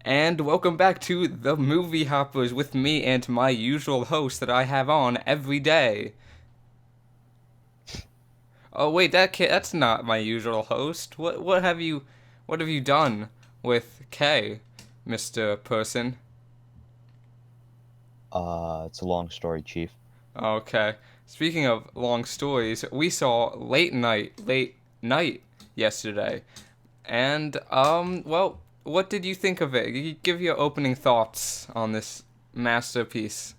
And welcome back to the Movie Hoppers with me and my usual host that I have on every day. Oh wait, that's not my usual host. What have you done with Kay, Mr. Person? It's a long story, Chief. Okay. Speaking of long stories, we saw Late Night yesterday. And well, what did you think of it? You give your opening thoughts on this masterpiece.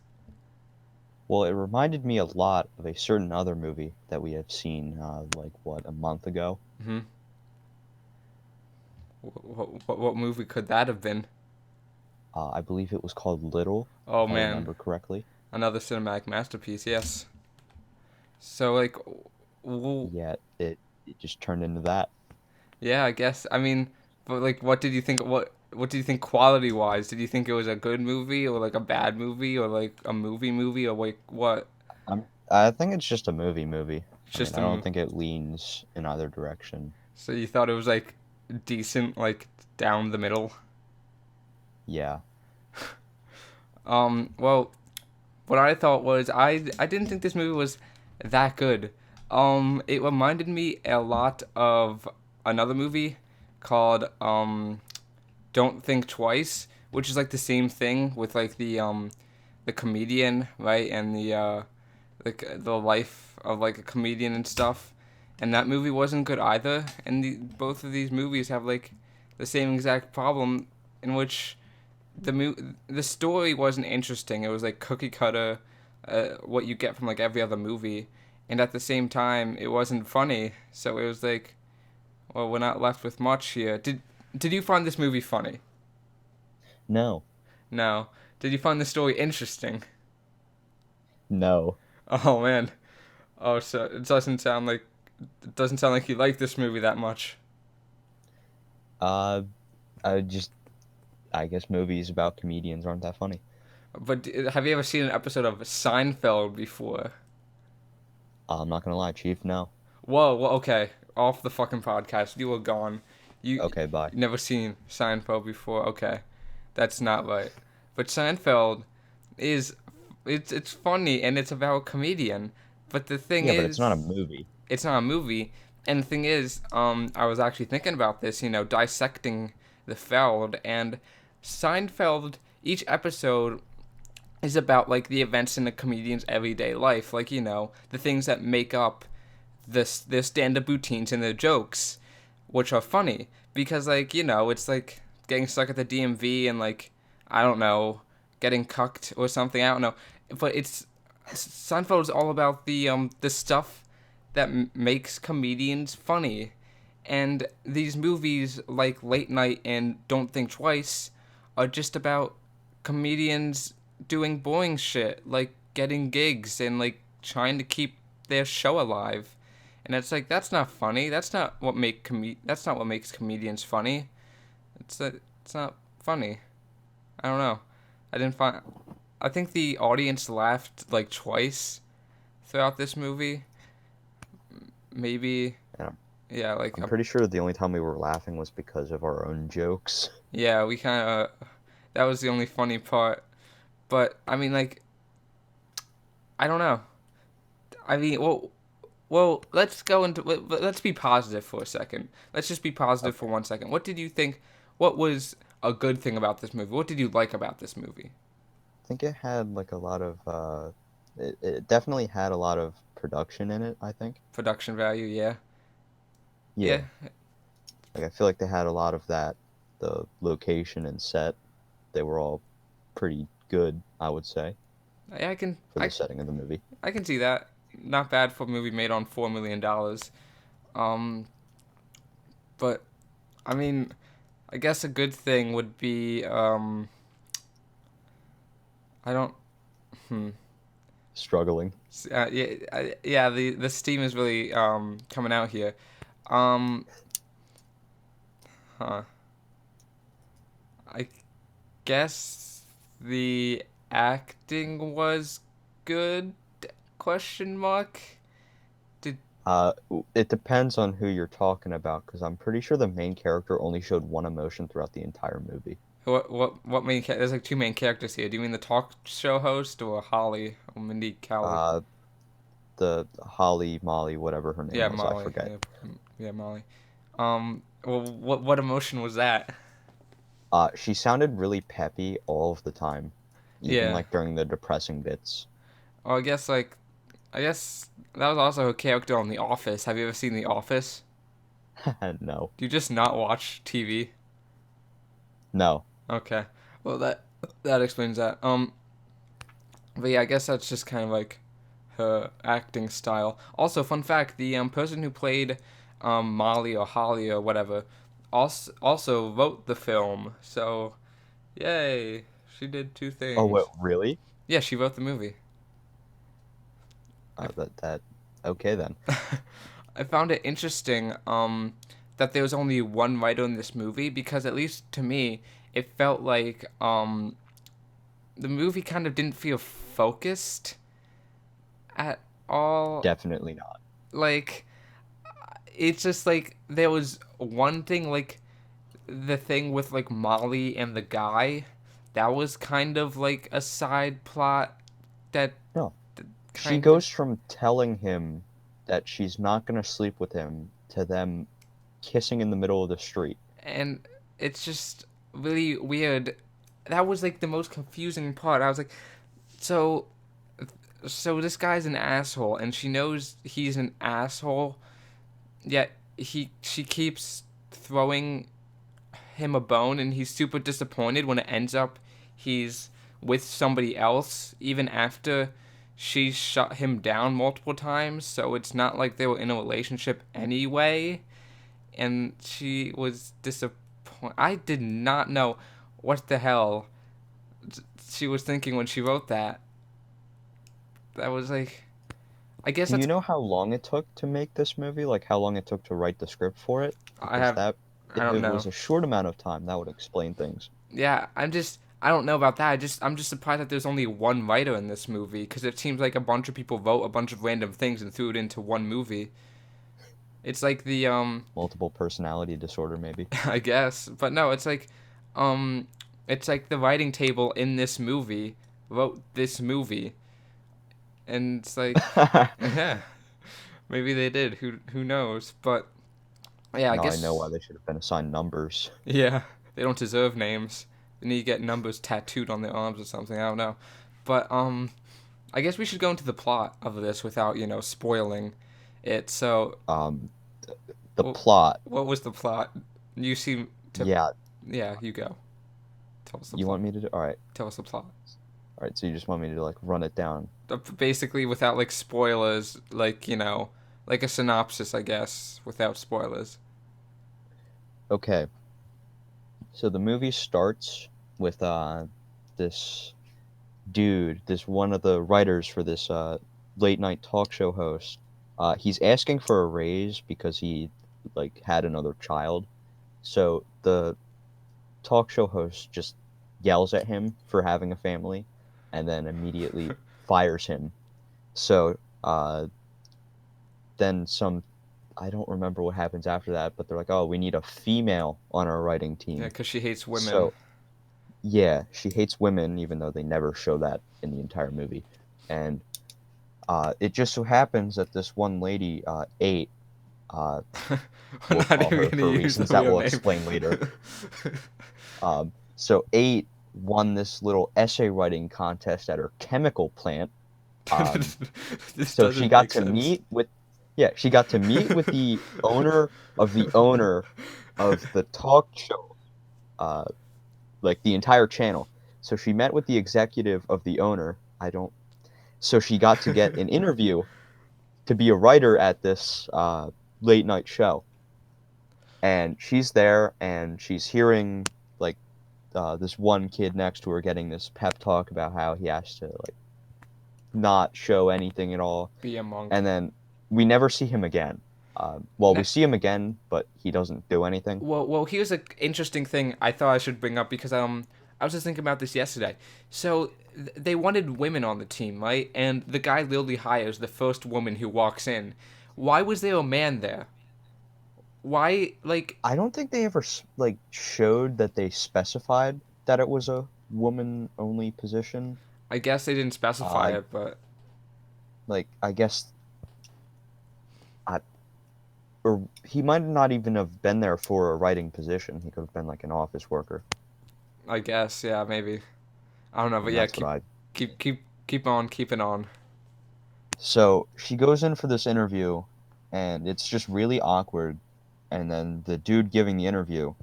Well, it reminded me a lot of a certain other movie that we have seen, a month ago. Hmm. What movie could that have been? I believe it was called Little, Oh if I man, remember correctly. another cinematic masterpiece. Yes. So like, well, Yet it just turned into that. yeah, I guess. I mean, but like, what did you think? What did you think quality wise? Did you think it was a good movie or like a bad movie or like a movie or like what? I think it's just a movie. It's I mean, just I a don't movie. think it leans in either direction. So you thought it was like decent, like down the middle. Yeah. Well, what I thought was I didn't think this movie was that good. It reminded me a lot of another movie called Don't Think Twice, which is like the same thing with like the comedian, right? And the life of like a comedian and stuff. And that movie wasn't good either. And both of these movies have like the same exact problem in which the story wasn't interesting. It was like cookie cutter, what you get from like every other movie, and at the same time, it wasn't funny. So it was like, well, we're not left with much here. Did you find this movie funny? No. No. Did you find the story interesting? No. Oh man. Oh, so it doesn't sound like you like this movie that much. Uh, I just I guess movies about comedians aren't that funny. But have you ever seen an episode of Seinfeld before? I'm not gonna lie, Chief. No. Whoa, well, okay. Off the fucking podcast. You were gone. You Okay, bye. never seen Seinfeld before. Okay. That's not right. But Seinfeld is it's funny and it's about a comedian. But the thing Yeah, but it's not a is, movie. it's not a movie. And the thing is, I was actually thinking about this, dissecting the Feld and Seinfeld. Each episode is about like the events in the comedian's everyday life, like the things that make up their stand-up routines and their jokes, which are funny because it's like getting stuck at the DMV and like I don't know, getting cucked or something. I don't know, but it's Seinfeld is all about the stuff that makes comedians funny, and these movies like Late Night and Don't Think Twice are just about comedians doing boring shit like getting gigs and like trying to keep their show alive. And it's like that's not funny. That's not what makes comedians funny. It's not funny. I don't know. I didn't find I think the audience laughed like twice throughout this movie. Maybe Yeah. yeah, like I'm pretty sure the only time we were laughing was because of our own jokes. yeah, we kind of that was the only funny part. But I mean like I don't know. I mean, let's go into let's be positive for a second. Let's just be positive for Okay. 1 second. What did you think? What was a good thing about this movie? What did you like about this movie? I think it had like a lot of it definitely had a lot of production in it, I think. Production value, yeah, yeah. Yeah. Like I feel like they had a lot of that. The location and set, they were all pretty good, I would say, I can for the I setting of the movie. I can see that. Not bad for a movie made on $4 million. Um, but I mean, I guess a good thing would be I don't. Hmm. Struggling. Yeah, yeah. The steam is really coming out here. Um, huh. I guess the acting was good? Question mark. Did It depends on who you're talking about, because I'm pretty sure the main character only showed one emotion throughout the entire movie. What main There's like two main characters here. Do you mean the talk show host or Holly or Mindy Kaling? Uh, the Holly Molly, whatever her name Yeah, was, I Molly. forget. Yeah, yeah, Molly. Well, what emotion was that? She sounded really peppy all of the time, even Yeah. like during the depressing bits. Well, I guess that was also a character on The Office. Have you ever seen The Office? No, Do you just not watch TV? no. Okay. Well, that explains that. But yeah, I guess that's just kind of like her acting style. Also, fun fact: the person who played Molly or Holly or whatever also wrote the film. So, yay, she did two Oh, wait, things. really? Yeah, she wrote the movie. I That okay then. I found it interesting that there was only one writer in this movie because at least to me it felt like the movie kind of didn't feel focused at all. Definitely not. Like it's just like there was one thing like the thing with like Molly and the guy that was kind of like a side plot that No. She kind of goes from telling him that she's not gonna sleep with him to them kissing in the middle of the street. and it's just really weird. That was like the most confusing part. I was like, so this guy's an asshole and she knows he's an asshole, yet she keeps throwing him a bone and he's super disappointed when it ends up he's with somebody else even after she shut him down multiple times. So it's not like they were in a relationship anyway, and she was disappointed. I did not know what the hell she was thinking when she wrote that. That was like, I guess Do you that's know how long it took to make this movie? Like how long it took to write the script for it? I Because have that I if don't it know. was a short amount of time, that would explain things. Yeah, I don't know about that. I'm just surprised that there's only one writer in this movie because it seems like a bunch of people wrote a bunch of random things and threw it into one movie. It's like the Multiple personality disorder, maybe. I guess, but no, um it's like the writing table in this movie wrote this movie, and it's like yeah, maybe they did. Who knows? But yeah, I Now I know why guess they should have been assigned numbers. yeah, they don't deserve names. They need to get numbers tattooed on their arms or something. I don't know, but I guess we should go into the plot of this without, spoiling it. So, Um, the wh- plot. what was the plot? You seem to, Yeah, yeah, you go. Tell us the you plot. want me to do? All right, Tell us the plot. all right. So you just want me to like run it down? Basically, without like spoilers, like, like a synopsis, I guess, without spoilers. Okay. So the movie starts with this dude, this one of the writers for this late night talk show host. He's asking for a raise because he like had another child. So the talk show host just yells at him for having a family, and then immediately fires him. So then some, I don't remember what happens after that, but they're like, oh, we need a female on our writing Yeah, team. because she hates women. So yeah, she hates women, even though they never show that in the entire movie. And it just so happens that this one lady, eight, uh, We're we'll not call even her gonna for use the reasons that real we'll name. explain later. So eight won this little essay writing contest at her chemical plant. Um, This so she doesn't got make to sense. meet with, yeah, she got to meet with the owner of the talk show, uh, like the entire channel. So she met with the executive of the owner. I don't. So she got to get an interview to be a writer at this late night show, and she's there and she's hearing like this one kid next to her getting this pep talk about how he has to like not show anything at all, Be a monk. and then we never see him again. Well, we Ne- see him again, but he doesn't do anything. Here's an interesting thing I thought I should bring up because I was just thinking about this yesterday. So they wanted women on the team, right? And the guy literally hires the first woman who walks in. Why was there a man there? Why, like, I don't think they ever like showed that they specified. that it was a woman-only position. I guess they didn't specify I it, but like I guess I or he might not even have been there for a writing position. He could have been like an office worker, I guess yeah, maybe. I don't know, but and yeah, that's what I. keep on keeping on. So she goes in for this interview, and it's just really awkward. And then the dude giving the interview,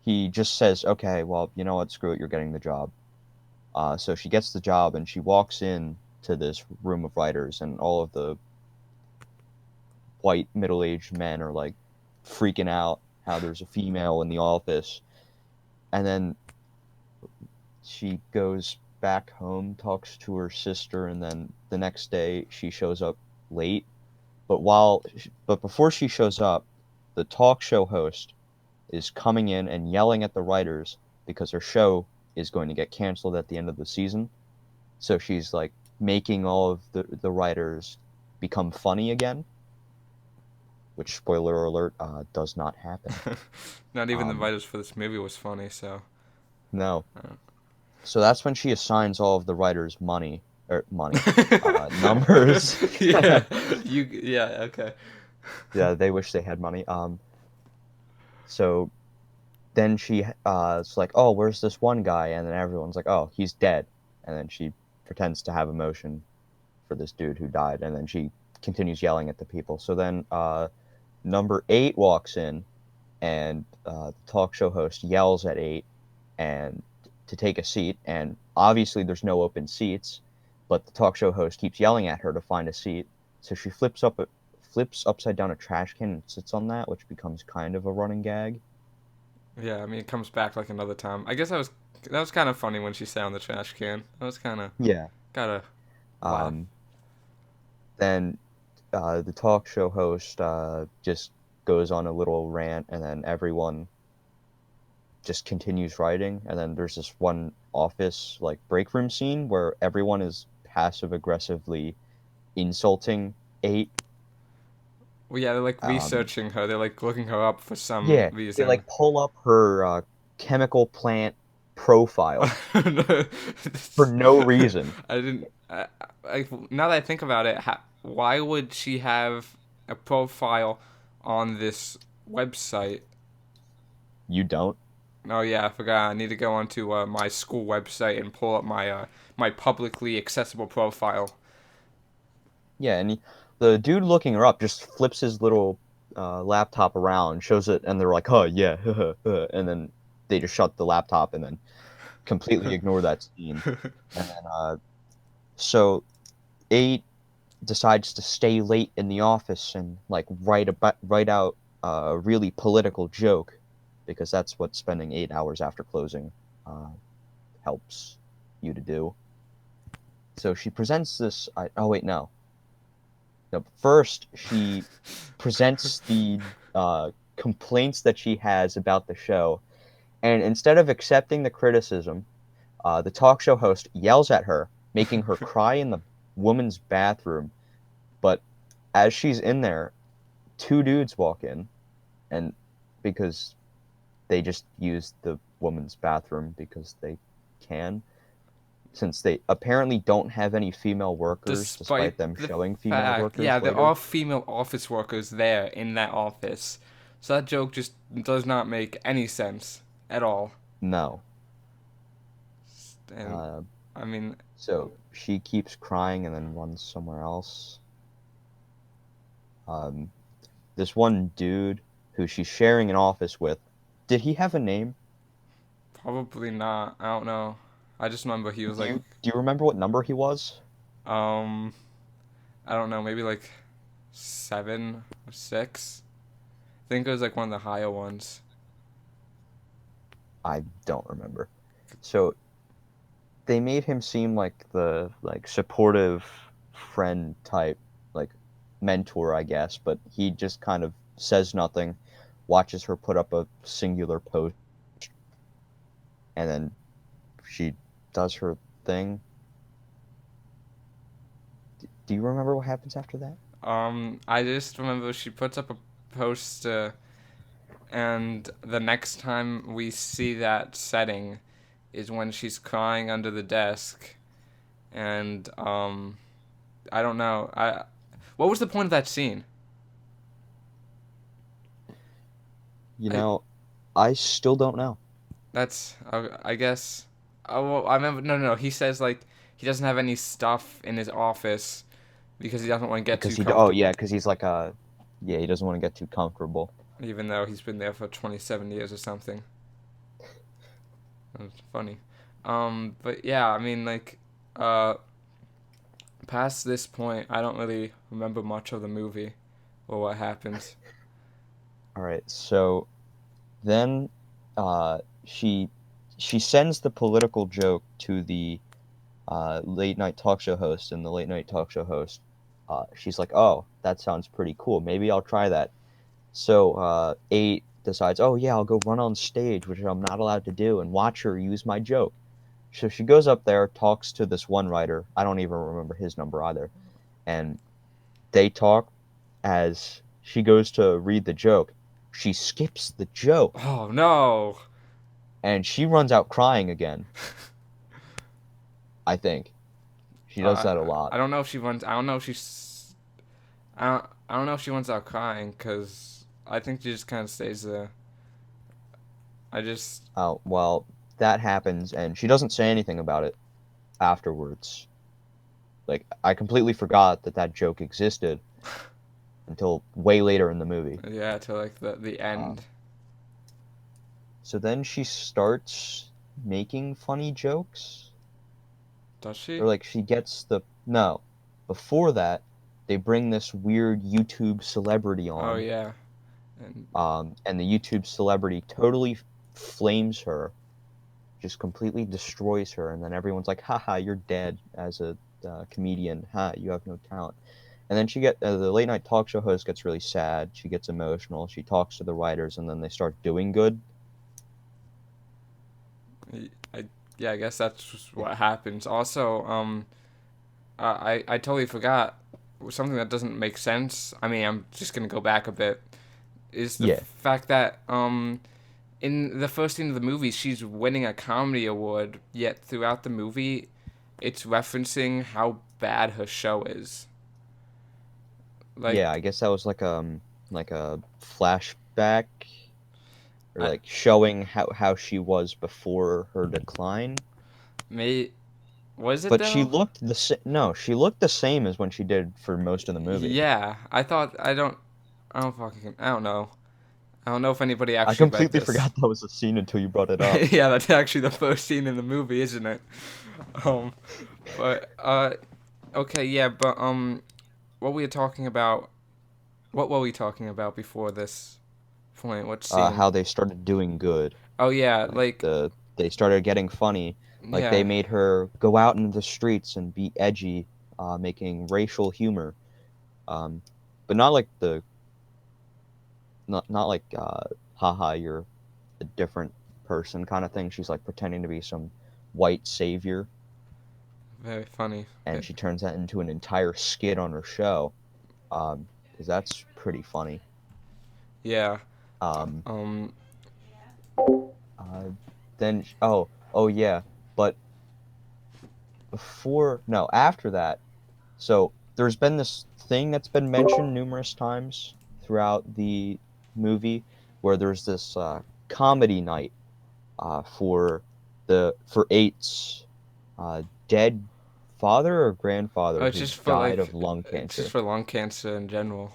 he just says, "Okay, well, you know what? Screw it. You're getting the job." So she gets the job, and she walks in to this room of writers, and all of the white middle-aged men are like freaking out how there's a female in the office. And then she goes back home, talks to her sister, and then the next day she shows up late. But before she shows up, the talk show host is coming in and yelling at the writers because her show is going to get canceled at the end of the season. So she's like making all of the writers become funny again, which, spoiler alert, does not happen. Not even the Um, writers for this movie was funny, so. no. uh. So that's when she assigns all of the writers numbers. Yeah, yeah, okay. Yeah, they wish they had money. So then she is like, "Oh, where's this one guy?" And then everyone's like, "Oh, he's dead." And then she pretends to have emotion for this dude who died, and then she continues yelling at the people. So then number 8 walks in, and the talk show host yells at 8 and to take a seat, and obviously there's no open seats, but the talk show host keeps yelling at her to find a seat. So she flips upside down a trash can and sits on that, which becomes kind of a running gag. Yeah, I mean it comes back like another time. I guess that was kind of funny when she sat on the trash can. That was kind of Yeah. gotta laugh. Um, then the talk show host just goes on a little rant, and then everyone just continues writing. And then there's this one office like break room scene where everyone is passive aggressively insulting 8. Well, yeah, they're like Um, researching her. They're like looking her up for some yeah, they reason. like pull up her chemical plant profile for no reason. I didn't. Now that I think about it, why would she have a profile on this website? You don't. Oh yeah, I forgot. I need to go onto my school website and pull up my publicly accessible profile. Yeah, and the dude looking her up just flips his little laptop around, shows it, and they're like, "Oh yeah," and then they just shut the laptop and then completely ignore that scene. And then so 8 decides to stay late in the office and like write out a really political joke because that's what spending 8 hours after closing uh, helps you to do. So she presents this. Oh wait, no. No, first she presents the complaints that she has about the show, and instead of accepting the criticism, the talk show host yells at her, making her cry in the woman's bathroom. But as she's in there, 2 dudes walk in, and because they just use the woman's bathroom because they can, since they apparently don't have any female workers, Despite despite them the showing female fact, yeah, workers there later. are female office workers there in that office. So that joke just does not make any sense at all. No. And Uh, I mean, so she keeps crying and then runs somewhere else. Um, this one dude who she's sharing an office with, did he have a name? probably not. I don't know. I just remember he was Do like, you remember what number he was? um, I don't know, maybe like 7 or 6. I think it was like one of the higher ones. I don't remember. So they made him seem like the like supportive friend type, like mentor, I guess, but he just kind of says nothing, watches her put up a singular post, and then she does her thing. Do you remember what happens after that? I just remember she puts up a post and the next time we see that setting is when she's crying under the desk, and I don't know. What was the point of that scene? You I know, I still don't know. That's I guess. Oh, well, I remember. No, no, no. He says like he doesn't have any stuff in his office because he doesn't want to get too Oh comfortable, yeah, because he's like yeah, he doesn't want to get too comfortable. even though he's been there for 27 years or something. That's funny. But yeah, I mean, like, uh, past this point, I don't really remember much of the movie or what happens. All right, so then uh, she she sends the political joke to the late night talk show host, and the late night talk show host, she's like, "Oh, that sounds pretty cool. Maybe I'll try that." So 8 decides, "Oh yeah, I'll go run on stage, which I'm not allowed to do, and watch her use my joke." So she goes up there, talks to this one writer. I don't even remember his number either, and they talk. As she goes to read the joke, she skips the joke, Oh no! and she runs out crying again. I think she does that a lot. I don't know if she runs. I don't know if she's. I don't know if she runs out crying because I think she just kind of stays there. I just. Oh, well, that happens, and she doesn't say anything about it afterwards. Like, I completely forgot that that joke existed until way later in the movie. Yeah, to like the Uh, end. so then she starts making funny jokes, Does she? or like she gets the no. Before that, they bring this weird YouTube celebrity Oh on, yeah. And and the YouTube celebrity totally flames her, just completely destroys her, and then everyone's like, "Haha, you're dead as a comedian. Ha, you have no talent." And then the late night talk show host gets really sad. She gets emotional. She talks to the writers, and then they start doing good. I yeah, I guess that's just what happens. Also, I totally forgot something that doesn't make sense. I mean, I'm just gonna go back a bit. Is the Yeah, fact that in the first scene of the movie, she's winning a comedy award, yet throughout the movie, it's referencing how bad her show is. yeah. Like, I guess that was like a flashback, or I like showing how she was before her decline. may was it But she though? looked the no, she looked the same as when she did for most of the movie. Yeah, I thought I don't fucking I don't know. I don't know if anybody I actually read completely this. forgot that was a scene until you brought it up. Yeah, that's actually the first scene in the movie, isn't it? Um, but okay, yeah, but what we were talking about? What were we talking about before this point? What scene? How they started doing good. Oh yeah, Like like they started getting funny. Like they yeah, made her go out into the streets and be edgy, making racial humor. Um, but not like not like haha, you're a different person kind of thing. She's like pretending to be some white savior, very funny. and she turns that into an entire skit on her show. Because that's pretty funny. Yeah. Um, Um. uh, then oh yeah, but after that. So there's been this thing that's been mentioned numerous times throughout the movie, where there's this comedy night for Eight's dead father or grandfather It's who just for died of like lung it's just cancer. for lung cancer in general.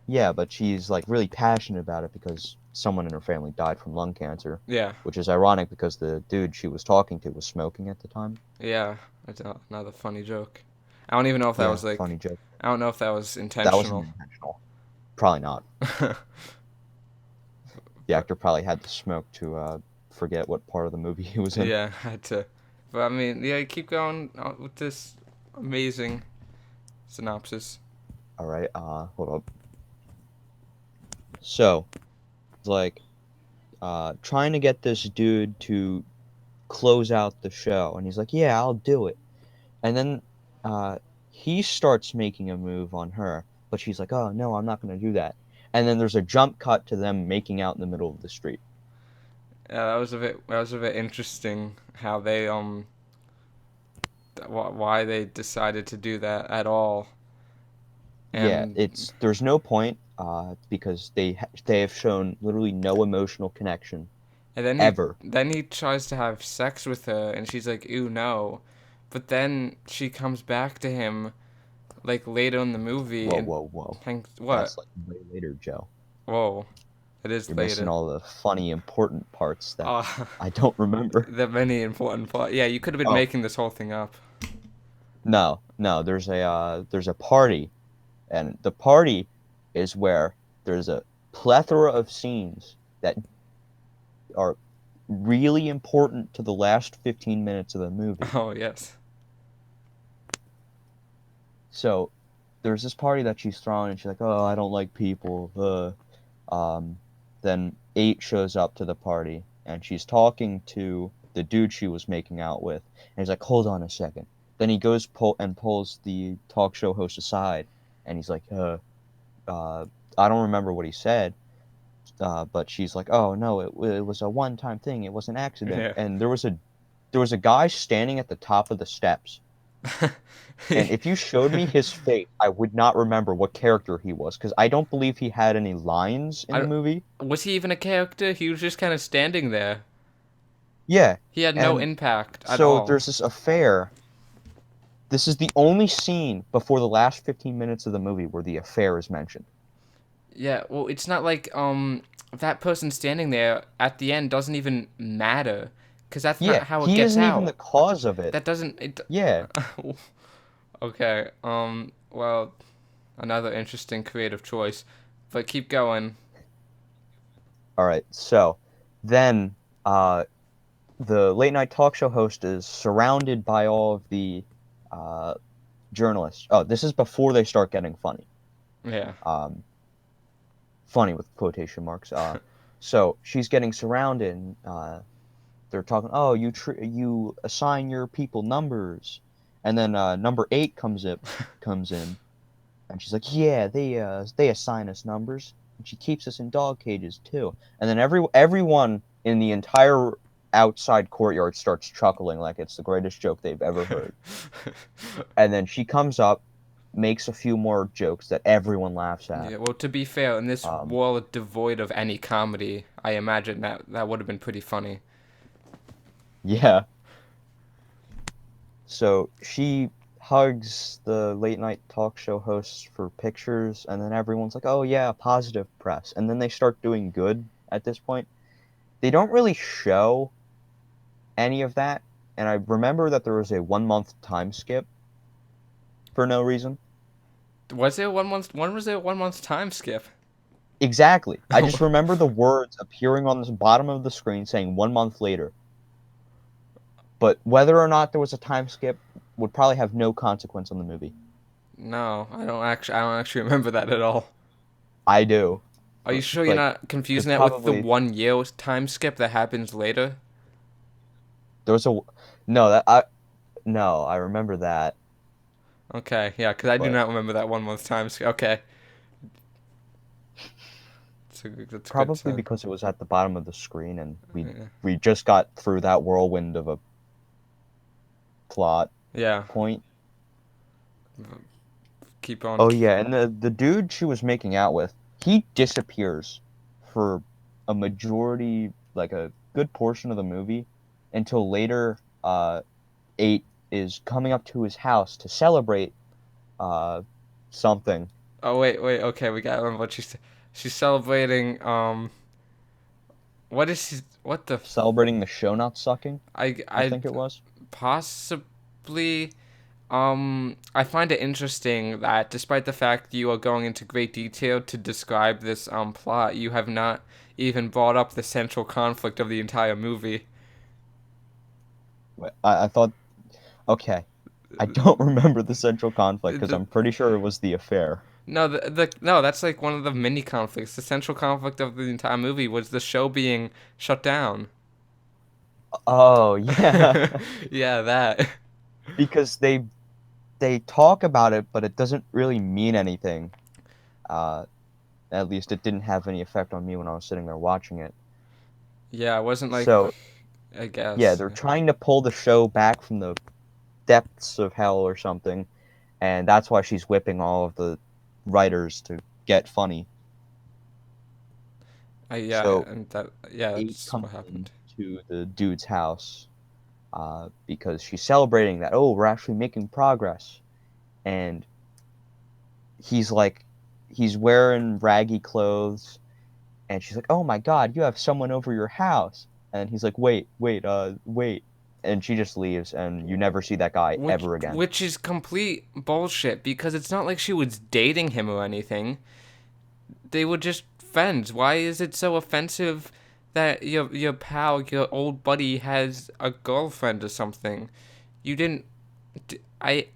Yeah, but she's like really passionate about it because someone in her family died from lung cancer, Yeah. which is ironic because the dude she was talking to was smoking at the time. Yeah. It's another funny joke. I don't even know if that Yeah, was like funny joke. I don't know if that was That wasn't intentional. intentional. Probably not. The But actor probably had to smoke to forget what part of the movie he was in. yeah, I had to. But I mean, yeah, keep going with this amazing synopsis. All right, hold up. So, it's like trying to get this dude to close out the show, and he's like, "Yeah, I'll do it." And then uh, he starts making a move on her, but she's like, "Oh no, I'm not gonna do that." and then there's a jump cut to them making out in the middle of the street. Yeah, that was a bit interesting how they why they decided to do that at all. Yeah, And there's no point because they have shown literally no emotional connection and ever. then he tries to have sex with her and she's like, "Ew, no." But then she comes back to him like later in the movie Whoa, and whoa, whoa! hangs what? That's like way later, Joe. Whoa. It is You're missing later. all the funny, important parts that Uh I don't remember. the many important part. Yeah, you could have been Oh, making this whole thing up. no, no. There's a party, and the party is where there's a plethora of scenes that are really important to the last 15 minutes of the movie. Oh, yes. So there's this party that she's throwing, and she's like, "Oh, I don't like people." Then 8 shows up to the party, and she's talking to the dude she was making out with, and he's like, "Hold on a second." Then he goes pulls the talk show host aside, and he's like, I don't remember what he said, but she's like, "Oh no, it was a one-time thing. It was an accident." Yeah. And there was a guy standing at the top of the steps. And if you showed me his face, I would not remember what character he was because I don't believe he had any lines in the I, movie. was he even a character? He was just kind of standing there. Yeah, He had no and impact at so all. there's this affair. This is the only scene before the last 15 minutes of the movie where the affair is mentioned. Yeah, well, it's not like that person standing there at the end doesn't even matter, because that's Yeah, not how it he gets isn't even the out. cause of it. That doesn't it. Yeah. Okay. Well, another interesting creative choice, but keep going. All right. So then the late night talk show host is surrounded by all of the uh, journalists. Oh, this is before they start getting funny. Yeah. Um, Funny with quotation marks. So she's getting surrounded. And, they're talking. Oh, you assign your people numbers, and then number 8 comes in, and she's like, yeah, they assign us numbers, and she keeps us in dog cages too. And then everyone in the entire outside courtyard starts chuckling like it's the greatest joke they've ever heard. And then she comes up, makes a few more jokes that everyone laughs at. Yeah, well, to be fair, in this Um, world devoid of any comedy, I imagine that would have been pretty funny. yeah. So she hugs the late night talk show hosts for pictures, and then everyone's like, "Oh yeah, positive press." And then they start doing good at this point. They don't really show any of that, and I remember that there was a 1 month time skip for no reason. Was there 1 month? When was there 1 month time skip? Exactly. I just remember the words appearing on the bottom of the screen saying 1 month later. But whether or not there was a time skip would probably have no consequence on the movie. No, I don't actually remember that at all. I do. Are you sure you're Like, not there's confusing that with the probably 1 year time skip that happens later? there was a no that I no I remember that, Okay, yeah, because I do but not remember that 1 month time skip. Okay, that's a good probably sign. because it was at the bottom of the screen and we Yeah. we just got through that whirlwind of a plot Yeah, point. keep on. Oh yeah, and the dude she was making out with, he disappears for a majority, like a good portion of the movie, until later. 8 is coming up to his house to celebrate uh something, Oh wait. Okay, we got to remember what she's celebrating. What is she? What the? celebrating the show not sucking. I I think it was. possibly. I find it interesting that despite the fact you are going into great detail to describe this plot, you have not even brought up the central conflict of the entire movie. I thought, okay, I don't remember the central conflict because The I'm pretty sure it was the affair. no the no that's like one of the mini conflicts. The central conflict of the entire movie was the show being shut down. Oh yeah, Yeah, that. because they talk about it, but it doesn't really mean anything. Uh, At least it didn't have any effect on me when I was sitting there watching it. Yeah, it wasn't like, So, I yeah, guess. they're trying to pull the show back from the depths of hell or something, and that's why she's whipping all of the writers to get funny. Yeah, So, and that, yeah, Kate that's comes what in happened. to the dude's house because she's celebrating that, oh, we're actually making progress. And he's like, he's wearing raggy clothes, and she's like, oh my God, you have someone over your house. And he's like, wait. And she just leaves, and you never see that guy Which ever again. which is complete bullshit because it's not like she was dating him or anything. They were just friends. Why is it so offensive that your pal, your old buddy, has a girlfriend or something? You didn't. I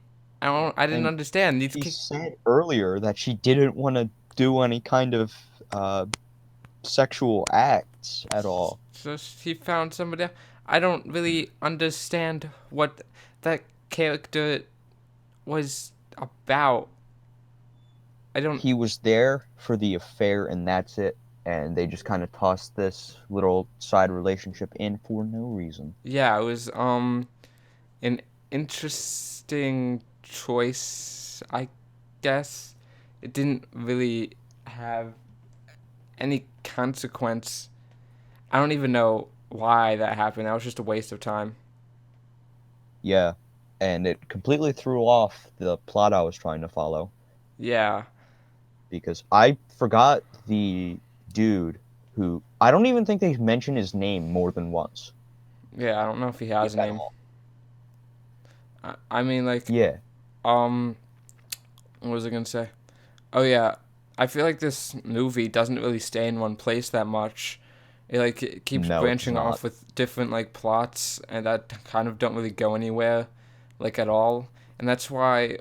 I didn't And understand these. she said earlier that she didn't want to do any kind of uh, sexual acts at all. So he found somebody else. I don't really understand what that character was about. I don't. He was there for the affair, and that's it. And they just kind of tossed this little side relationship in for no reason. Yeah, it was an interesting choice, I guess. It didn't really have any consequence. I don't even know why that happened. That was just a waste of time. Yeah, and it completely threw off the plot I was trying to follow Yeah. because I forgot the dude who I don't even think they mention his name more than once, Yeah, I don't know if he has if a at name. all. I mean, like, Yeah, um, what was I gonna say? Oh, yeah. I feel like this movie doesn't really stay in one place that much. It keeps no, it does branching not. off with different like plots and that kind of don't really go anywhere like at all. And that's probably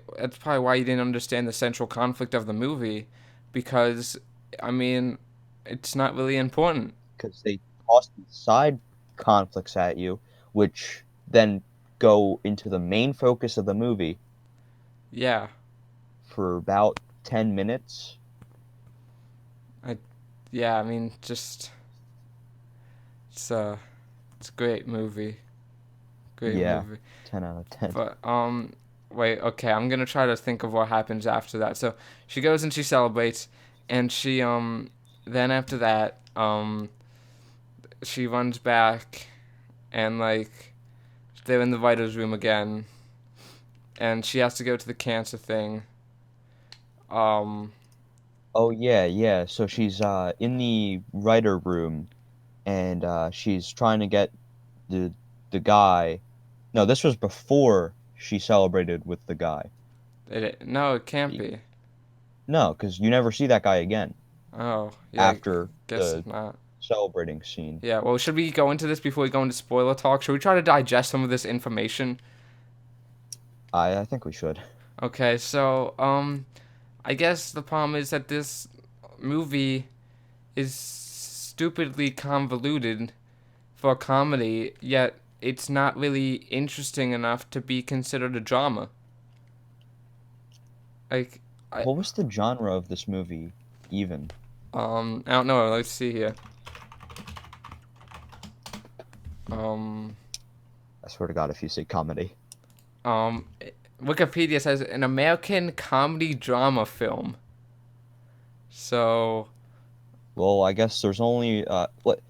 why you didn't understand the central conflict of the movie because I mean, it's not really important. Because they toss these side conflicts at you, which then go into the main focus of the movie Yeah. for about 10 minutes. I yeah, I mean, just it's a it's a great movie. Great Yeah, movie. 10 out of 10. But wait, okay, I'm gonna try to think of what happens after that. So she goes and she celebrates, and she then after that she runs back, and like they're in the writers' room again, and she has to go to the cancer thing. Um Oh, yeah. So she's in the writer room, and she's trying to get the the guy. No, this was before she celebrated with the guy. no, it can't Be- be. No, because you never see that guy again Oh yeah, I after guess the not. celebrating scene. Yeah, well, should we go into this before we go into spoiler talk? Should we try to digest some of this information? I think we should. Okay, so I guess the problem is that this movie is stupidly convoluted for a comedy, yet it's not really interesting enough to be considered a drama. Like, I What was the genre of this movie, even? I don't know. Let's see here. Um, I swear to God, if you say comedy. um, Wikipedia says an American comedy drama film. So, Well, I guess there's only what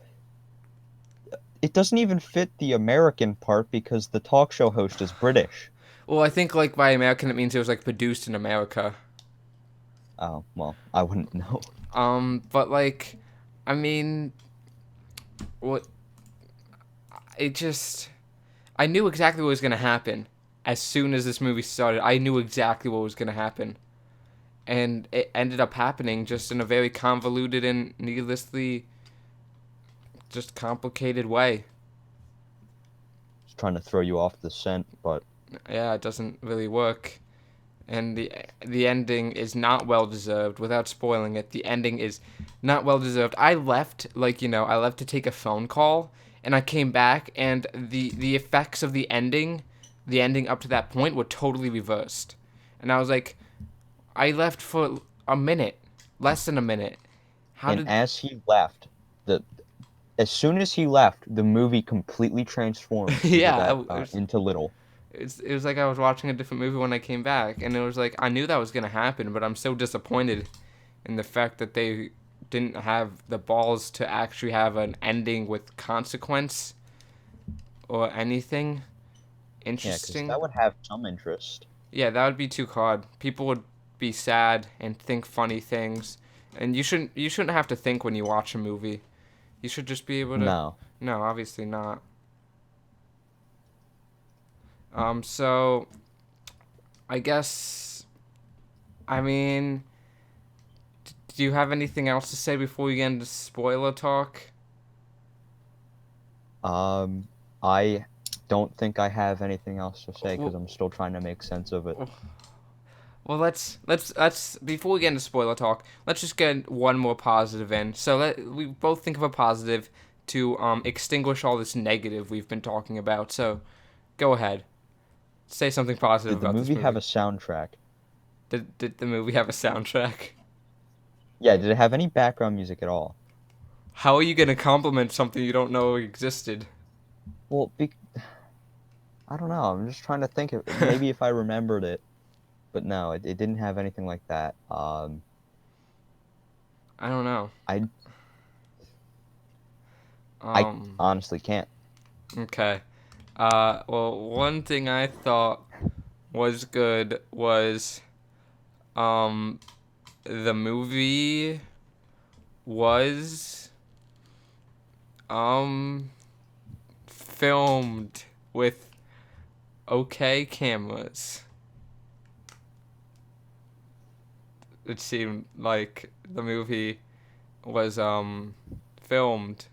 it doesn't even fit the American part because the talk show host is British. well, I think like by American it means it was like produced in America. Oh, well, I wouldn't know. But like, I mean, what it just I knew exactly what was gonna happen as soon as this movie started. I knew exactly what was gonna happen, and it ended up happening just in a very convoluted and needlessly just complicated way. Just trying to throw you off the scent, but Yeah, it doesn't really work. And the ending is not well deserved. Without spoiling it, the ending is not well deserved. I left I left to take a phone call, and I came back, and the effects of the ending up to that point were totally reversed. And I was like, I left for a minute, less than a minute, How And did? as he left, the as soon as he left, the movie completely transformed into Yeah, that into Little. it was like I was watching a different movie when I came back, and it was like I knew that was gonna happen, but I'm so disappointed in the fact that they didn't have the balls to actually have an ending with consequence or anything Yeah, because interesting. that would have some interest. Yeah, that would be too hard. People would be sad and think funny things, and you shouldn't have to think when you watch a movie. You should just be able to. No. No, obviously not. So I guess I mean, do you have anything else to say before we get into spoiler talk? I don't think I have anything else to say because Well, I'm still trying to make sense of it. well, let's before we get into spoiler talk, let's just get one more positive in. So we both think of a positive to extinguish all this negative we've been talking about. So go ahead, say something positive Did the about this movie have movie. a soundtrack? Did the movie have a soundtrack? Yeah, did it have any background music at all? How are you gonna compliment something you don't know existed? Well, I don't know. I'm just trying to think of maybe if I remembered it, but no, it didn't have anything like that. I don't know. I I Um. honestly can't. Okay. Well, one thing I thought was good was um the movie was um filmed with okay cameras. It seemed like the movie was filmed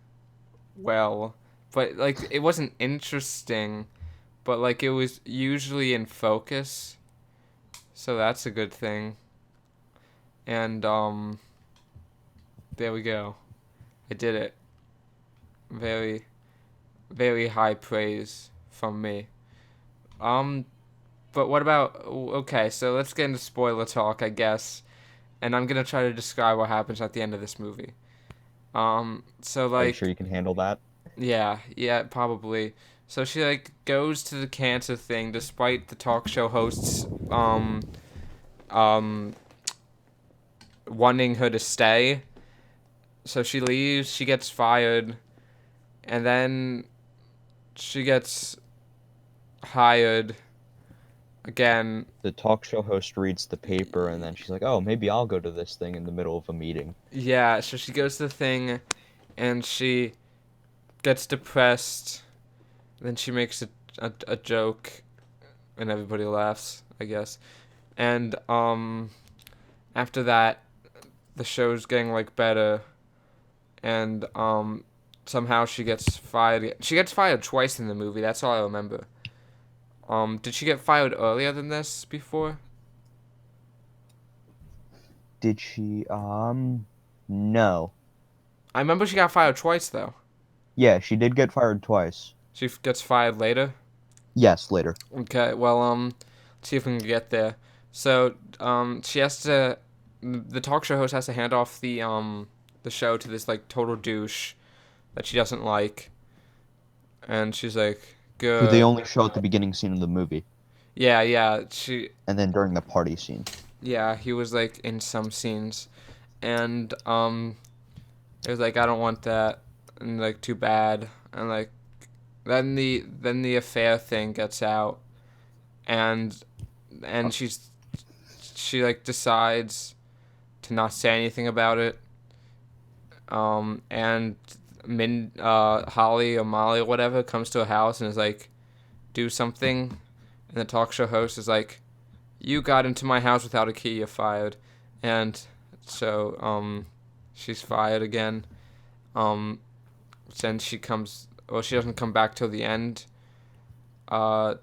well, but like it wasn't interesting, but like it was usually in focus. So that's a good thing. And there we go. I did it. Very very high praise from me. Um, but what about okay? So let's get into spoiler talk, I guess, and I'm gonna try to describe what happens at the end of this movie. So Are you sure like, you can handle that? yeah, probably. So she like goes to the cancer thing despite the talk show hosts um wanting her to stay. So she leaves. She gets fired, and then she gets hired again. The talk show host reads the paper and then she's like, "Oh, maybe I'll go to this thing in the middle of a meeting." Yeah, so she goes to the thing and she gets depressed. Then she makes a joke and everybody laughs, I guess. And after that the show's getting like better and somehow she gets fired. She gets fired twice in the movie. That's all I remember. Did she get fired earlier than this before? Did she no. I remember she got fired twice though. Yeah, she did get fired twice. She gets fired later. Yes, later. Okay, well, let's see if we can get there. So, she has to, the talk show host has to hand off the show to this like total douche that she doesn't like, and she's like, Who they good. only show at the beginning scene of the movie Yeah, and then during the party scene. yeah, he was like in some scenes, and it was like I don't want that, and like too bad, and like then the affair thing gets out, and and she like decides to not say anything about it. And Holly or Molly or whatever comes to a house and is like, do something, and the talk show host is like, you got into my house without a key, you're fired, and so she's fired again. Um, then she comes, well, she doesn't come back till the end. Uh,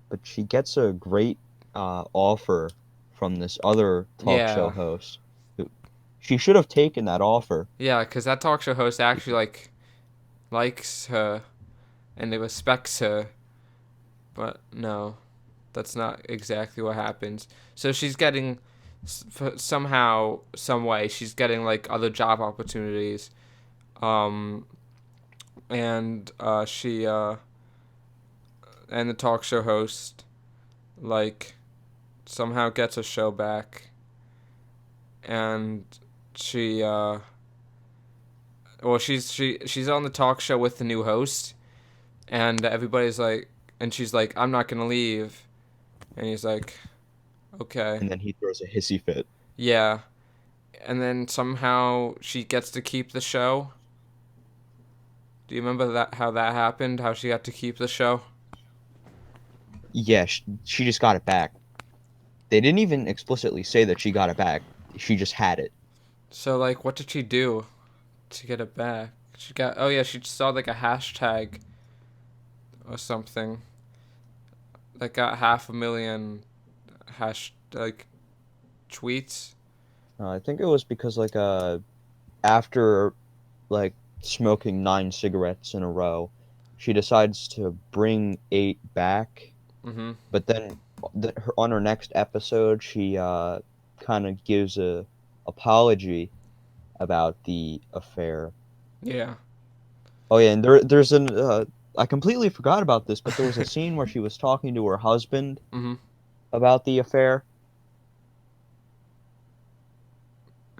But she gets a great offer from this other talk show yeah, host. She should have taken that offer. yeah, because that talk show host actually like likes her and they respects her, but no, that's not exactly what happens. So she's getting somehow, some way, she's getting like other job opportunities. Um, and she and the talk show host like somehow gets a show back, and she well, she's on the talk show with the new host, and everybody's like, and she's like, I'm not gonna leave, and he's like, okay, And then he throws a hissy fit. yeah, and then somehow she gets to keep the show. Do you remember that how that happened? How she got to keep the show? Yeah, she just got it back. They didn't even explicitly say that she got it back. She just had it. So like, what did she do to get it back? She got, oh yeah, she saw like a hashtag or something that got 500,000 hash like tweets. I think it was because like after like smoking 9 cigarettes in a row, she decides to bring 8 back. Mm-hmm. But then on her next episode, she kind of gives a apology about the affair. Yeah. Oh yeah, and there's an I completely forgot about this, but there was a scene where she was talking to her husband Mm-hmm. about the affair,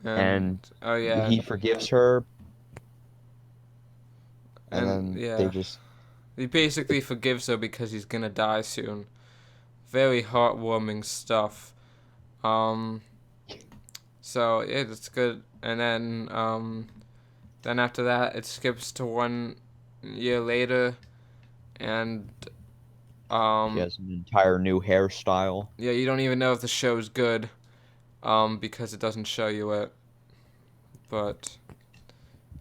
And and oh yeah, he forgives her, and and then they yeah, just he basically forgives her because he's gonna die soon. Very heartwarming stuff. Um. So yeah, that's good. And then after that, it skips to 1 year later, and she um, has an entire new hairstyle. yeah, you don't even know if the show's good, because it doesn't show you it. But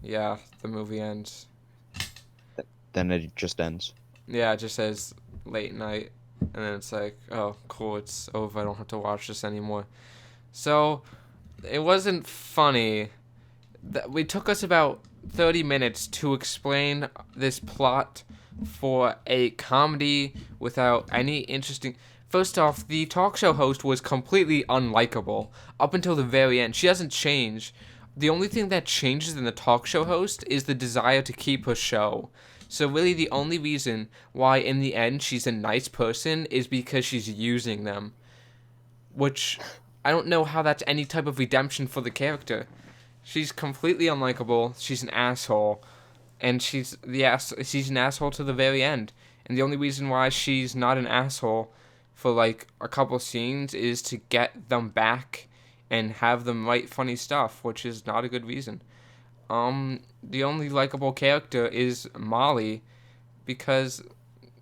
yeah, the movie ends. Then it just ends. Yeah, it just says late night, and then it's like, oh, cool, it's over. I don't have to watch this anymore. So it wasn't funny. We took us about 30 minutes to explain this plot for a comedy without any interesting. First off, the talk show host was completely unlikable up until the very end. She hasn't changed. The only thing that changes in the talk show host is the desire to keep her show. So really the only reason why in the end she's a nice person is because she's using them. Which I don't know how that's any type of redemption for the character. She's completely unlikable. She's an asshole, and she's an asshole to the very end. And the only reason why she's not an asshole for like a couple scenes is to get them back and have them write funny stuff, which is not a good reason. The only likable character is Molly, because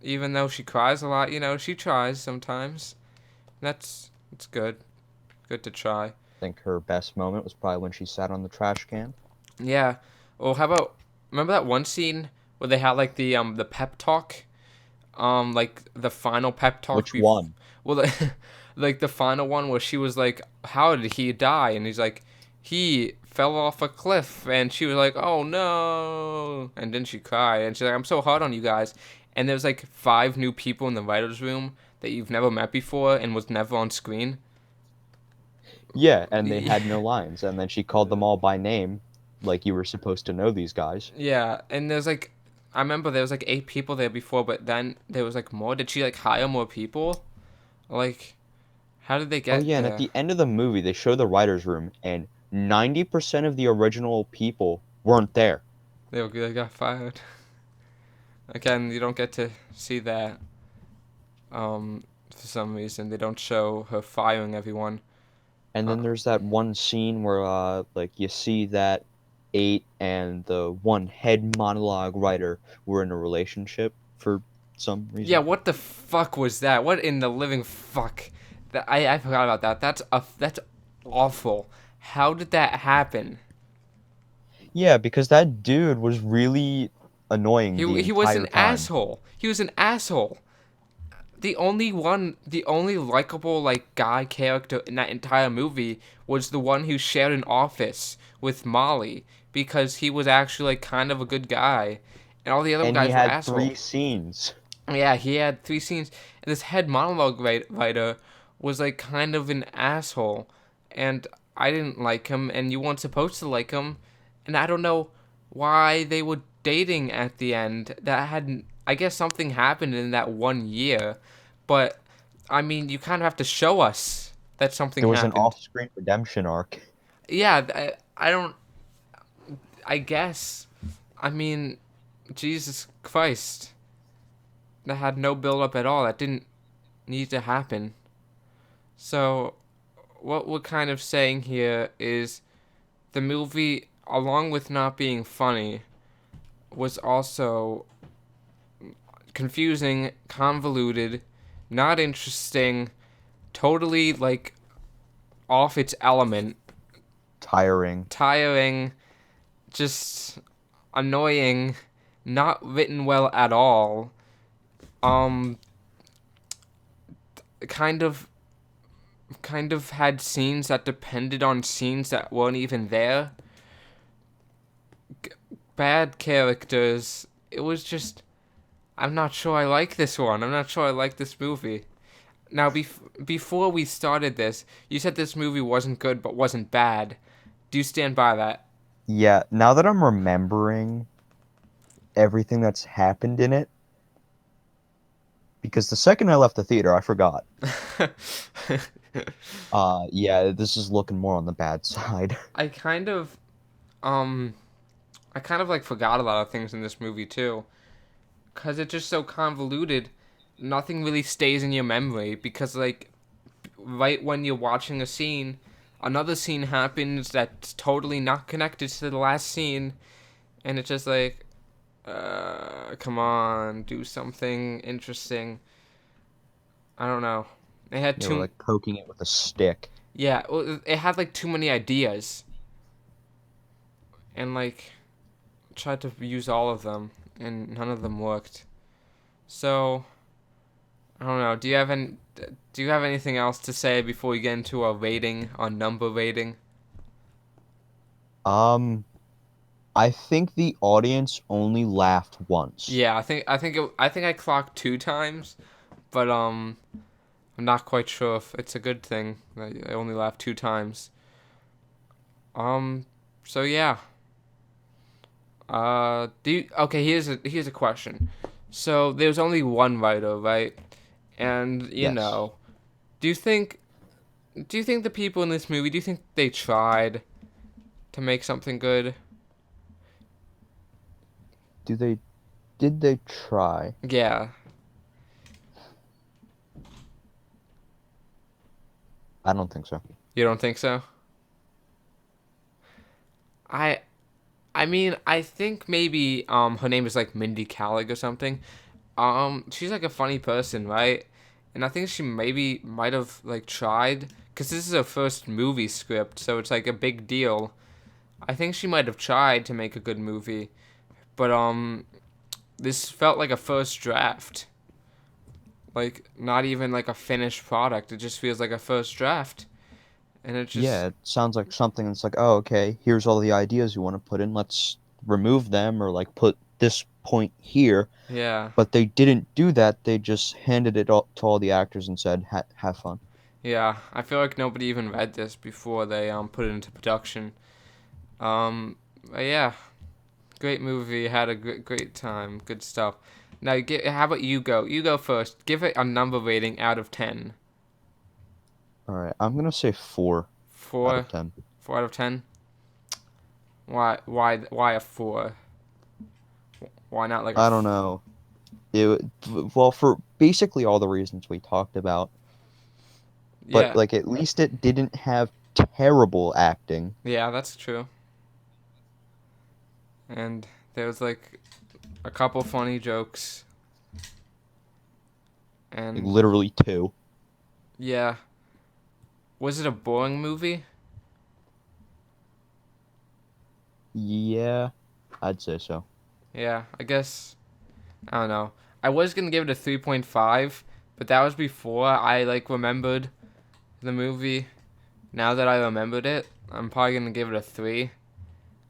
even though she cries a lot, she tries sometimes. It's good. Good to try. I think her best moment was probably when she sat on the trash can. Yeah. Well, how about remember that one scene where they had like the pep talk, like the final pep talk. Which one? Well, like the final one where she was like, "How did he die?" And he's like, "He fell off a cliff." And she was like, "Oh no!" And then she cried, and she's like, "I'm so hard on you guys." And there's like 5 new people in the writers' room that you've never met before and was never on screen. Yeah, and they had no lines, and then she called them all by name, like you were supposed to know these guys. Yeah, and there's like, I remember there was like 8 people there before, but then there was like more. Did she like hire more people? Like, how did they Oh get yeah, and at there? the end of the movie, they show the writers' room, and 90% of the original people weren't there. They got fired. Again, you don't get to see that. For some reason, they don't show her firing everyone. And Uh, then there's that one scene where, like, you see that 8 and the one head monologue writer were in a relationship for some yeah, reason. what the fuck was that? What in the living fuck? That I forgot about that. That's awful. How did that happen? Yeah, because that dude was really annoying the He was entire an time. asshole. He was an asshole. The only likable like guy character in that entire movie was the one who shared an office with Molly because he was actually like kind of a good guy, and all the other And he guys were had 3 asshole. scenes. Yeah, he had 3 scenes, and this head monologue writer was like kind of an asshole, and I didn't like him, and you weren't supposed to like him, and I don't know why they were dating at the end. That hadn't. I guess something happened in that 1 year, but I mean, you kind of have to show us that something There was an happened. off-screen redemption arc. Yeah, I don't. I guess. I mean, Jesus Christ, that had no build up at all. That didn't need to happen. So, what we're kind of saying here is the movie, along with not being funny, was also confusing, convoluted, not interesting, totally like off its element, Tiring. tiring, just annoying, not written well at all. Um, kind of, kind of had scenes that depended on scenes that weren't even there. Bad characters. It was just. I'm not sure I like this one. I'm not sure I like this movie. Now, before we started this, you said this movie wasn't good but wasn't bad. Do you stand by that? Yeah, now that I'm remembering everything that's happened in it, because the second I left the theater, I forgot. Yeah, this is looking more on the bad side. I kind of, um, I kind of like forgot a lot of things in this movie too, cause it's just so convoluted. Nothing really stays in your memory because like, right when you're watching a scene, another scene happens that's totally not connected to the last scene, and it's just like, come on, do something interesting. I don't know. It had They were too, like poking it with a stick. yeah, well, it had like too many ideas, and like tried to use all of them, and none of them worked. So I don't know. Do you have anything else to say before we get into our rating, our number rating? Um, I think the audience only laughed once. Yeah, I think I clocked 2 times, but I'm not quite sure if it's a good thing. I only laughed 2 times. Um, so yeah. Okay, here's a question. So there's only one writer, right? And Yes. do you think do you think the people in this movie, do you think they tried to make something good? Do they did they try? Yeah. I don't think so. You don't think so? I I mean, I think maybe her name is like Mindy Kaling or something. She's like a funny person, right? And I think she maybe might have like tried cuz this is her first movie script, so it's like a big deal. I think she might have tried to make a good movie, but this felt like a first draft. Like not even like a finished product. It just feels like a first draft. And it Yeah, just it sounds like something that's like, oh, okay, here's all the ideas you want to put in. Let's remove them or like put this point here. yeah. But they didn't do that. They just handed it all to all the actors and said, have fun. Yeah, I feel like nobody even read this before they put it into production. But yeah, great movie. Had a great time. Good stuff. Now, how about you go? You go first. Give it a number rating out of 10. All right, I'm gonna say 4 out of Four. 10. 4 out of 10. Why a 4? Why not like a? I don't know. Well, for basically all the reasons we talked about, but Yeah, like at least it didn't have terrible acting. yeah, that's true. And there was like a couple funny jokes, Like and literally two. yeah, was it a boring movie? Yeah, I'd say so. Yeah, I guess I don't know. I was gonna give it a 3.5, but that was before I like remembered the movie. Now that I remembered it, I'm probably gonna give it a 3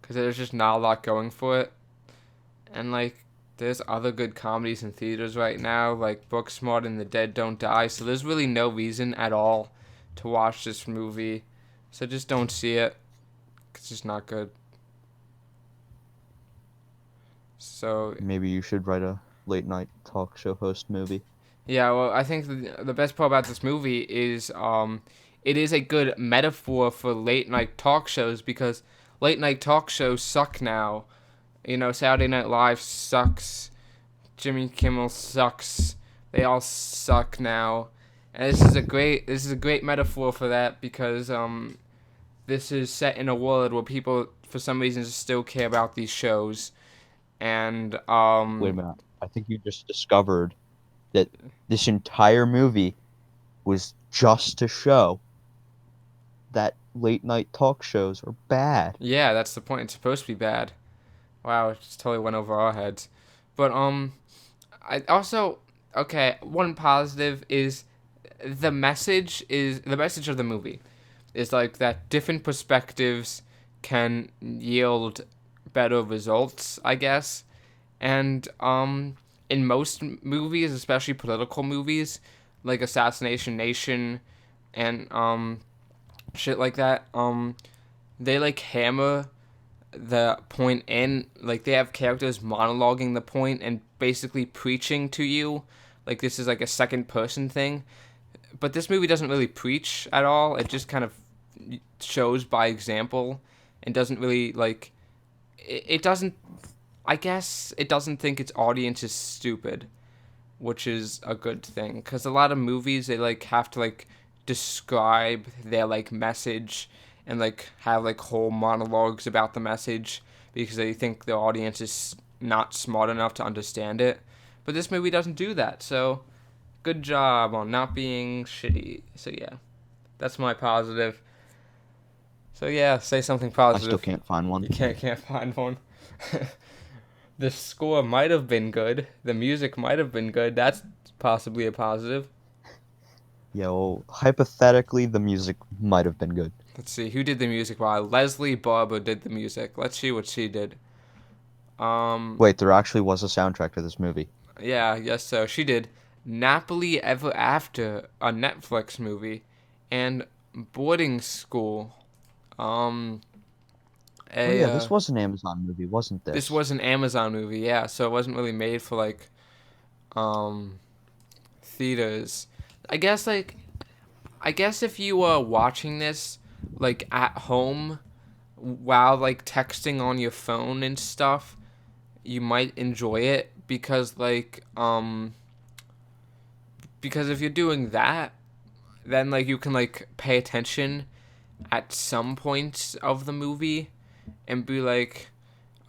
because there's just not a lot going for it. And like, there's other good comedies in theaters right now, like Booksmart and The Dead Don't Die. So there's really no reason at all to watch this movie. So just don't see it. 'Cause it's just not good. So Maybe you should write a late night talk show host movie. yeah, well, I think the best part about this movie is it is a good metaphor for late night talk shows because late night talk shows suck now. You know, Saturday Night Live sucks. Jimmy Kimmel sucks. They all suck now. And this is a great metaphor for that because this is set in a world where people for some reason still care about these shows. And Wait a minute. I think you just discovered that this entire movie was just to show that late night talk shows are bad. yeah, that's the point. It's supposed to be bad. Wow, it just totally went over our heads. But I also okay, one positive is the message of the movie is like that different perspectives can yield better results, I guess. And in most movies, especially political movies, like Assassination Nation and shit like that, they like hammer the point in, like they have characters monologuing the point and basically preaching to you, like this is like a second person thing. But this movie doesn't really preach at all. It just kind of shows by example and doesn't really like it doesn't, I guess it doesn't think its audience is stupid, which is a good thing because a lot of movies they like have to like describe their like message and like have like whole monologues about the message because they think the audience is not smart enough to understand it. But this movie doesn't do that. So good job on not being shitty. So yeah, that's my positive. So yeah, say something I still positive. can't find one. You can't find one. The score might have been good. The music might have been good. That's possibly a positive. Yeah, well, hypothetically, the music might have been good. Let's see who did the music. Wow, Leslie Barber did the music. Let's see what she did. Um, Wait, there actually was a soundtrack to this movie. yeah, yes, so she did Napoli Ever After, a Netflix movie, and Boarding School. Um, Oh a yeah, this was an Amazon movie, wasn't This this? was an Amazon movie, yeah. So it wasn't really made for like um theaters. I guess like I guess if you were watching this like at home while like texting on your phone and stuff, you might enjoy it because if you're doing that, then like you can like pay attention at some points of the movie and be like,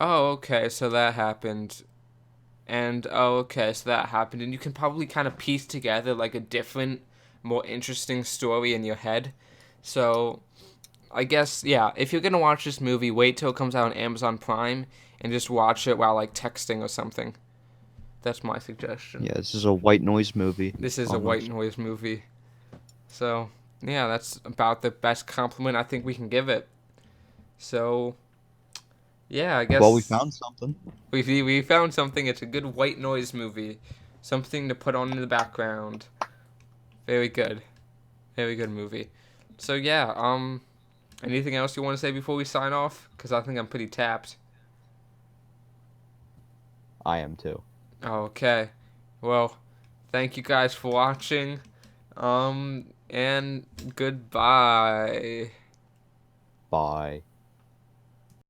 "Oh, okay, so that happened." And oh, okay, so that happened and you can probably kind of piece together like a different, more interesting story in your head. So, I guess yeah, if you're gonna watch this movie, wait till it comes out on Amazon Prime and just watch it while like texting or something. That's my suggestion. Yeah, this is a white noise movie, This is a white almost. noise movie. So yeah, that's about the best compliment I think we can give it. So yeah, I Well, we guess found something. we found something. It's a good white noise movie, something to put on in the background. Very good, very good movie. So yeah, anything else you want to say before we sign off? Because I think I'm pretty tapped. I am too. Okay. Well, thank you guys for watching. And goodbye. Bye.